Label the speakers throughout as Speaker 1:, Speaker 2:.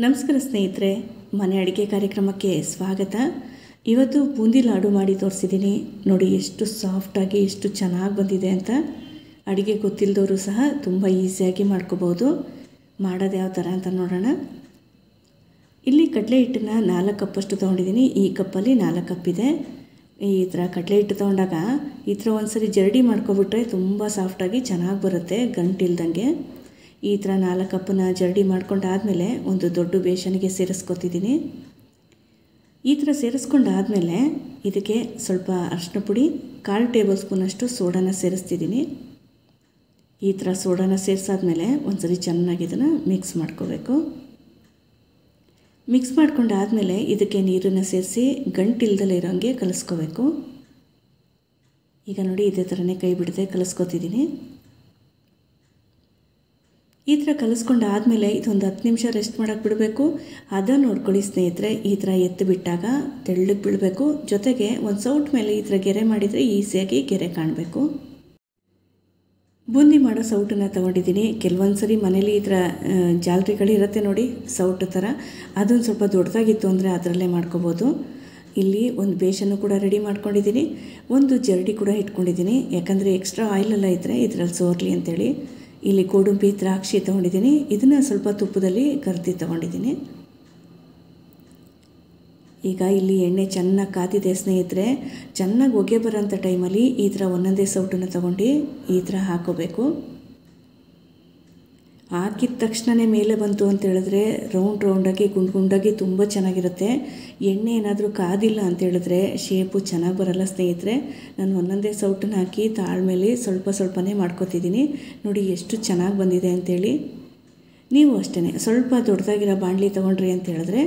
Speaker 1: ನಮಸ್ಕಾರ ಸ್ನೇಹಿತರೆ, ಮನೆ ಅಡುಗೆ ಕಾರ್ಯಕ್ರಮಕ್ಕೆ ಸ್ವಾಗತ. ಇವತ್ತು ಬೂಂದಿ ಲಾಡು ಮಾಡಿ ತೋರಿಸಿದ್ದೀನಿ. ನೋಡಿ ಎಷ್ಟು ಸಾಫ್ಟಾಗಿ ಎಷ್ಟು ಚೆನ್ನಾಗಿ ಬಂದಿದೆ ಅಂತ. ಅಡುಗೆ ಗೊತ್ತಿಲ್ಲದವರು ಸಹ ತುಂಬ ಈಸಿಯಾಗಿ ಮಾಡ್ಕೋಬೋದು. ಮಾಡೋದು ಯಾವ ಥರ ಅಂತ ನೋಡೋಣ. ಇಲ್ಲಿ ಕಡಲೆ ಹಿಟ್ಟನ್ನು 4 ಕಪ್ಪಷ್ಟು ತೊಗೊಂಡಿದ್ದೀನಿ. ಈ ಕಪ್ಪಲ್ಲಿ 4 ಕಪ್ ಇದೆ. ಈ ಥರ ಕಡಲೆ ಹಿಟ್ಟು ತೊಗೊಂಡಾಗ ಈ ಥರ ಒಂದ್ಸರಿ ಜರಡಿ ಮಾಡ್ಕೊಬಿಟ್ರೆ ತುಂಬ ಸಾಫ್ಟಾಗಿ ಚೆನ್ನಾಗಿ ಬರುತ್ತೆ, ಗಂಟಿಲ್ದಂಗೆ. ಈ ಥರ 4 ಕಪ್ಪನ್ನ ಜರಡಿ ಮಾಡ್ಕೊಂಡಾದಮೇಲೆ ಒಂದು ದೊಡ್ಡ ಬೇಸನಿಗೆ ಸೇರಿಸ್ಕೊತಿದ್ದೀನಿ. ಈ ಥರ ಸೇರಿಸ್ಕೊಂಡಾದಮೇಲೆ ಇದಕ್ಕೆ ಸ್ವಲ್ಪ ಅರಿಶಿನ ಪುಡಿ, 1/4 ಟೇಬಲ್ ಸ್ಪೂನಷ್ಟು ಸೋಡಾನ ಸೇರಿಸ್ತಿದ್ದೀನಿ. ಈ ಥರ ಸೋಡಾನ ಸೇರಿಸಾದ್ಮೇಲೆ ಒಂದ್ಸರಿ ಚೆನ್ನಾಗಿ ಇದನ್ನು ಮಿಕ್ಸ್ ಮಾಡ್ಕೋಬೇಕು. ಮಿಕ್ಸ್ ಮಾಡ್ಕೊಂಡಾದಮೇಲೆ ಇದಕ್ಕೆ ನೀರನ್ನು ಸೇರಿಸಿ ಗಂಟಿಲ್ದಲೇ ಇರೋಂಗೆ ಕಲಿಸ್ಕೋಬೇಕು. ಈಗ ನೋಡಿ ಇದೇ ಥರನೇ ಕೈ ಬಿಡದೆ ಕಲಿಸ್ಕೊತಿದ್ದೀನಿ. ಈ ಥರ ಕಲಿಸ್ಕೊಂಡಾದಮೇಲೆ ಇದೊಂದು 10 ನಿಮಿಷ ರೆಸ್ಟ್ ಮಾಡೋಕ್ಕೆ ಬಿಡಬೇಕು. ಅದನ್ನು ನೋಡ್ಕೊಳ್ಳಿ ಸ್ನೇಹಿತರೆ. ಈ ಥರ ಎತ್ತು ಬಿಟ್ಟಾಗ ತೆಳ್ಳಗೆ ಬೀಳಬೇಕು. ಜೊತೆಗೆ ಒಂದು ಸೌಟ್ ಮೇಲೆ ಈ ಥರ ಗೆರೆ ಮಾಡಿದರೆ ಈಸಿಯಾಗಿ ಗೆರೆ ಕಾಣಬೇಕು. ಬೂಂದಿ ಮಾಡೋ ಸೌಟನ್ನು ತೊಗೊಂಡಿದ್ದೀನಿ. ಕೆಲವೊಂದು ಸರಿ ಮನೇಲಿ ಈ ಥರ ಜಾಲರಿಗಳಿರುತ್ತೆ ನೋಡಿ, ಸೌಟು ಥರ. ಅದೊಂದು ಸ್ವಲ್ಪ ದೊಡ್ಡದಾಗಿತ್ತು ಅಂದರೆ ಅದರಲ್ಲೇ ಮಾಡ್ಕೋಬೋದು. ಇಲ್ಲಿ ಒಂದು ಬೇಸನ್ನು ಕೂಡ ರೆಡಿ ಮಾಡ್ಕೊಂಡಿದ್ದೀನಿ. ಒಂದು ಜರಡಿ ಕೂಡ ಇಟ್ಕೊಂಡಿದ್ದೀನಿ, ಯಾಕಂದರೆ ಎಕ್ಸ್ಟ್ರಾ ಆಯಿಲೆಲ್ಲ ಇದ್ದರೆ ಇದರಲ್ಲಿ ಸೋರಲಿ ಅಂತೇಳಿ. ಇಲ್ಲಿ ಗೋಡಂಬಿ ದ್ರಾಕ್ಷಿ ತೊಗೊಂಡಿದ್ದೀನಿ. ಇದನ್ನು ಸ್ವಲ್ಪ ತುಪ್ಪದಲ್ಲಿ ಕರ್ದಿ ತೊಗೊಂಡಿದ್ದೀನಿ. ಈಗ ಇಲ್ಲಿ ಎಣ್ಣೆ ಚೆನ್ನಾಗಿ ಕಾದಿದೆ ಸ್ನೇಹಿತರೆ. ಚೆನ್ನಾಗಿ ಹೊಗೆ ಬರೋಂಥ ಟೈಮಲ್ಲಿ ಈ ಥರ ಒಂದೊಂದೇ ಸೌಟನ್ನು ತೊಗೊಂಡು ಈ ಥರ ಹಾಕೋಬೇಕು. ಹಾಕಿದ ತಕ್ಷಣವೇ ಮೇಲೆ ಬಂತು ಅಂತ ಹೇಳಿದ್ರೆ ರೌಂಡಾಗಿ ಗುಂಡಾಗಿ ತುಂಬ ಚೆನ್ನಾಗಿರುತ್ತೆ. ಎಣ್ಣೆ ಏನಾದರೂ ಕಾದಿಲ್ಲ ಅಂತ ಹೇಳಿದ್ರೆ ಶೇಪು ಚೆನ್ನಾಗಿ ಬರಲ್ಲ ಸ್ನೇಹಿತರೆ. ನಾನು ಒಂದೊಂದೇ ಸೌಟನ್ನು ಹಾಕಿ ತಾಳ್ಮೇಲೆ ಸ್ವಲ್ಪನೇ ಮಾಡ್ಕೊತಿದ್ದೀನಿ. ನೋಡಿ ಎಷ್ಟು ಚೆನ್ನಾಗಿ ಬಂದಿದೆ ಅಂಥೇಳಿ. ನೀವು ಅಷ್ಟೇ ಸ್ವಲ್ಪ ದೊಡ್ಡದಾಗಿರೋ ಬಾಣಲಿ ತೊಗೊಂಡ್ರಿ ಅಂತ ಹೇಳಿದ್ರೆ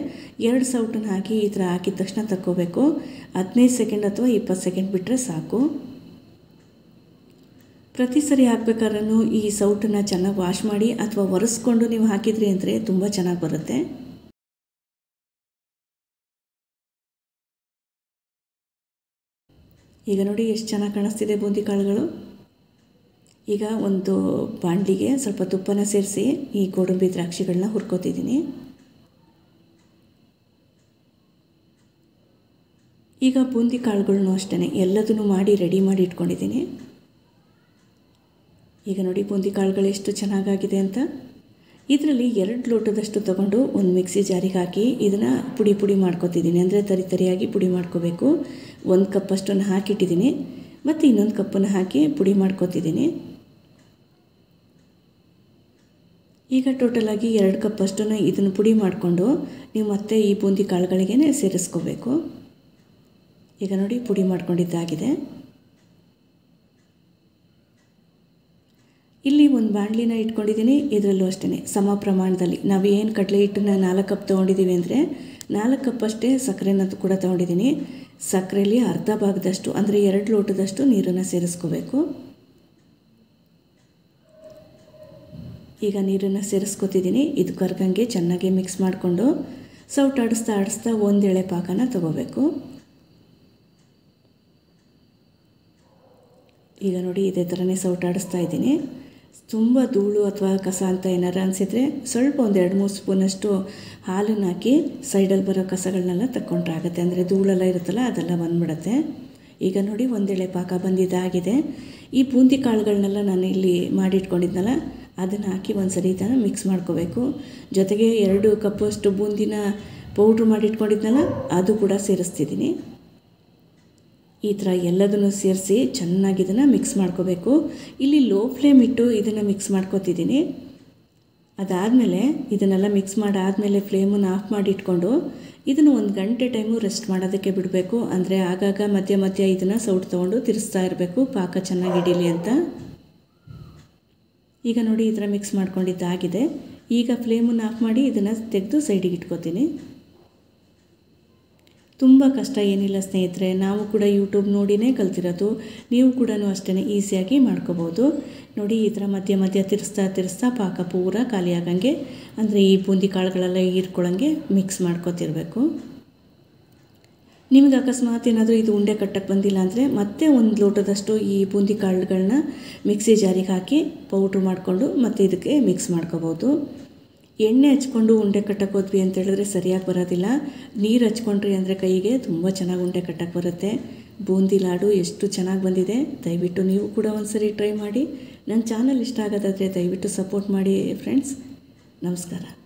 Speaker 1: 2 ಸೌಟನ್ನು ಹಾಕಿ ಈ ಥರ ಹಾಕಿದ ತಕ್ಷಣ ತಕ್ಕೋಬೇಕು. 15 ಸೆಕೆಂಡ್ ಅಥವಾ 20 ಸೆಕೆಂಡ್ ಬಿಟ್ಟರೆ ಸಾಕು. ಪ್ರತಿ ಸರಿ ಹಾಕ್ಬೇಕಾದ್ರೂ ಈ ಸೌಟನ್ನು ಚೆನ್ನಾಗಿ ವಾಶ್ ಮಾಡಿ ಅಥವಾ ಒರೆಸ್ಕೊಂಡು ನೀವು ಹಾಕಿದ್ರಿ ಅಂದರೆ ತುಂಬ ಚೆನ್ನಾಗಿ ಬರುತ್ತೆ. ಈಗ ನೋಡಿ ಎಷ್ಟು ಚೆನ್ನಾಗಿ ಕಾಣಿಸ್ತಿದೆ ಬೂಂದಿ ಕಾಳುಗಳು. ಈಗ ಒಂದು ಬಾಣಲಿಗೆ ಸ್ವಲ್ಪ ತುಪ್ಪನ ಸೇರಿಸಿ ಈ ಗೋಡಂಬಿ ದ್ರಾಕ್ಷಿಗಳನ್ನ ಹುರ್ಕೋತಿದ್ದೀನಿ. ಈಗ ಬೂಂದಿ ಕಾಳುಗಳನ್ನು ಅಷ್ಟೇ ಎಲ್ಲದನ್ನು ಮಾಡಿ ರೆಡಿ ಮಾಡಿ ಇಟ್ಕೊಂಡಿದ್ದೀನಿ. ಈಗ ನೋಡಿ ಬೂಂದಿ ಕಾಳುಗಳು ಎಷ್ಟು ಚೆನ್ನಾಗಾಗಿದೆ ಅಂತ. ಇದರಲ್ಲಿ 2 ಲೋಟದಷ್ಟು ತೊಗೊಂಡು ಒಂದು ಮಿಕ್ಸಿ ಜಾರಿಗೆ ಹಾಕಿ ಇದನ್ನು ಪುಡಿ ಮಾಡ್ಕೊತಿದ್ದೀನಿ. ಅಂದರೆ ತರಿಯಾಗಿ ಪುಡಿ ಮಾಡ್ಕೋಬೇಕು. 1 ಕಪ್ಪಷ್ಟನ್ನು ಹಾಕಿಟ್ಟಿದ್ದೀನಿ ಮತ್ತು ಇನ್ನೊಂದು ಕಪ್ಪನ್ನು ಹಾಕಿ ಪುಡಿ ಮಾಡ್ಕೊತಿದ್ದೀನಿ. ಈಗ ಟೋಟಲಾಗಿ 2 ಕಪ್ಪಷ್ಟನ್ನು ಇದನ್ನು ಪುಡಿ ಮಾಡಿಕೊಂಡು ನೀವು ಮತ್ತೆ ಈ ಬೂಂದಿ ಕಾಳುಗಳಿಗೇ ಸೇರಿಸ್ಕೋಬೇಕು. ಈಗ ನೋಡಿ ಪುಡಿ ಮಾಡ್ಕೊಂಡಿದ್ದಾಗಿದೆ. ಇಲ್ಲಿ ಒಂದು ಬಾಣಲಿನ ಇಟ್ಕೊಂಡಿದ್ದೀನಿ. ಇದರಲ್ಲೂ ಅಷ್ಟೇ ಸಮ ಪ್ರಮಾಣದಲ್ಲಿ ನಾವು ಏನು ಕಡಲೆ ಹಿಟ್ಟನ್ನು 4 ಕಪ್ ತೊಗೊಂಡಿದ್ದೀವಿ ಅಂದರೆ 4 ಕಪ್ಪಷ್ಟೇ ಸಕ್ಕರೆನ ಕೂಡ ತೊಗೊಂಡಿದ್ದೀನಿ. ಸಕ್ಕರೆಯಲ್ಲಿ ಅರ್ಧ ಭಾಗದಷ್ಟು ಅಂದರೆ 2 ಲೋಟದಷ್ಟು ನೀರನ್ನು ಸೇರಿಸ್ಕೋಬೇಕು. ಈಗ ನೀರನ್ನು ಸೇರಿಸ್ಕೊತಿದ್ದೀನಿ. ಇದು ಕರ್ಗಂಗೆ ಚೆನ್ನಾಗಿ ಮಿಕ್ಸ್ ಮಾಡಿಕೊಂಡು ಸೌಟ್ ಆಡಿಸ್ತಾ ಒಂದು ಎಳೆ ಪಾಕನ ತಗೋಬೇಕು. ಈಗ ನೋಡಿ ಇದೇ ಥರನೇ ಸೌಟ್ ಆಡಿಸ್ತಾ ಇದ್ದೀನಿ. ತುಂಬ ಧೂಳು ಅಥವಾ ಕಸ ಅಂತ ಏನಾರು ಅನಿಸಿದರೆ ಸ್ವಲ್ಪ ಒಂದು 2-3 ಸ್ಪೂನಷ್ಟು ಹಾಲನ್ನು ಹಾಕಿ ಸೈಡಲ್ಲಿ ಬರೋ ಕಸಗಳನ್ನೆಲ್ಲ ತಗೊಂಡ್ರೆ ಆಗುತ್ತೆ. ಅಂದರೆ ಧೂಳೆಲ್ಲ ಇರುತ್ತಲ್ಲ ಅದೆಲ್ಲ ಬಂದ್ಬಿಡುತ್ತೆ. ಈಗ ನೋಡಿ ಒಂದೆಳೆ ಪಾಕ ಬಂದಿದ್ದಾಗಿದೆ. ಈ ಬೂಂದಿ ಕಾಳುಗಳನ್ನೆಲ್ಲ ನಾನು ಇಲ್ಲಿ ಮಾಡಿಟ್ಕೊಂಡಿದ್ನಲ್ಲ ಅದನ್ನು ಹಾಕಿ ಒಂದು ಸರಿ ಇದನ್ನು ಮಿಕ್ಸ್ ಮಾಡ್ಕೋಬೇಕು. ಜೊತೆಗೆ 2 ಕಪ್ಪಷ್ಟು ಬೂಂದಿನ ಪೌಡ್ರ್ ಮಾಡಿಟ್ಕೊಂಡಿದ್ನಲ್ಲ ಅದು ಕೂಡ ಸೇರಿಸ್ತಿದ್ದೀನಿ. ಈ ಥರ ಎಲ್ಲದನ್ನು ಸೇರಿಸಿ ಚೆನ್ನಾಗಿ ಇದನ್ನು ಮಿಕ್ಸ್ ಮಾಡ್ಕೋಬೇಕು. ಇಲ್ಲಿ ಲೋ ಫ್ಲೇಮ್ ಇಟ್ಟು ಇದನ್ನು ಮಿಕ್ಸ್ ಮಾಡ್ಕೋತಿದ್ದೀನಿ. ಅದಾದಮೇಲೆ ಇದನ್ನೆಲ್ಲ ಮಿಕ್ಸ್ ಮಾಡಾದಮೇಲೆ ಫ್ಲೇಮನ್ನು ಆಫ್ ಮಾಡಿ ಇಟ್ಕೊಂಡು ಇದನ್ನು 1 ಗಂಟೆ ಟೈಮು ರೆಸ್ಟ್ ಮಾಡೋದಕ್ಕೆ ಬಿಡಬೇಕು. ಅಂದರೆ ಆಗಾಗ ಮಧ್ಯ ಇದನ್ನು ಸೌಟ್ ತೊಗೊಂಡು ತಿರ್ಸ್ತಾ ಇರಬೇಕು, ಪಾಕ ಚೆನ್ನಾಗಿ ಹಿಡೀಲಿ ಅಂತ. ಈಗ ನೋಡಿ ಈ ಥರ ಮಿಕ್ಸ್ ಮಾಡ್ಕೊಂಡಿದ್ದಾಗಿದೆ. ಈಗ ಫ್ಲೇಮನ್ನು ಆಫ್ ಮಾಡಿ ಇದನ್ನು ತೆಗೆದು ಸೈಡಿಗೆ ಇಟ್ಕೋತೀನಿ. ತುಂಬ ಕಷ್ಟ ಏನಿಲ್ಲ ಸ್ನೇಹಿತರೆ. ನಾವು ಕೂಡ ಯೂಟ್ಯೂಬ್ ನೋಡಿನೇ ಕಲ್ತಿರೋದು. ನೀವು ಕೂಡ ಅಷ್ಟೇ ಈಸಿಯಾಗಿ ಮಾಡ್ಕೋಬೋದು. ನೋಡಿ ಈ ಥರ ಮಧ್ಯ ತಿರ್ಸ್ತಾ ಪಾಕ ಪೂರ ಖಾಲಿ ಆಗಂಗೆ, ಅಂದರೆ ಈ ಬೂಂದಿ ಕಾಳುಗಳೆಲ್ಲ ಹೀರ್ಕೊಳ್ಳೋಂಗೆ ಮಿಕ್ಸ್ ಮಾಡ್ಕೊತಿರ್ಬೇಕು. ನಿಮಗೆ ಅಕಸ್ಮಾತ್ ಏನಾದರೂ ಇದು ಉಂಡೆ ಕಟ್ಟಕ್ಕೆ ಬಂದಿಲ್ಲ ಅಂದರೆ ಮತ್ತೆ 1 ಲೋಟದಷ್ಟು ಈ ಬೂಂದಿ ಕಾಳುಗಳನ್ನ ಮಿಕ್ಸಿ ಜಾರಿಗೆ ಹಾಕಿ ಪೌಡ್ರ್ ಮಾಡಿಕೊಂಡು ಮತ್ತೆ ಇದಕ್ಕೆ ಮಿಕ್ಸ್ ಮಾಡ್ಕೋಬೋದು. ಎಣ್ಣೆ ಹಚ್ಕೊಂಡು ಉಂಡೆ ಕಟ್ಟಕ್ಕೆ ಹೋದ್ವಿ ಅಂತ ಹೇಳಿದ್ರೆ ಸರಿಯಾಗಿ ಬರೋದಿಲ್ಲ. ನೀರು ಹಚ್ಕೊಂಡ್ರಿ ಅಂದರೆ ಕೈಗೆ ತುಂಬ ಚೆನ್ನಾಗಿ ಉಂಡೆ ಕಟ್ಟಕ್ಕೆ ಬರುತ್ತೆ. ಬೂಂದಿ ಲಾಡು ಎಷ್ಟು ಚೆನ್ನಾಗಿ ಬಂದಿದೆ. ದಯವಿಟ್ಟು ನೀವು ಕೂಡ ಒಂದ್ಸರಿ ಟ್ರೈ ಮಾಡಿ. ನನ್ನ ಚಾನಲ್ ಇಷ್ಟ ಆಗೋದಾದರೆ ದಯವಿಟ್ಟು ಸಪೋರ್ಟ್ ಮಾಡಿ ಫ್ರೆಂಡ್ಸ್. ನಮಸ್ಕಾರ.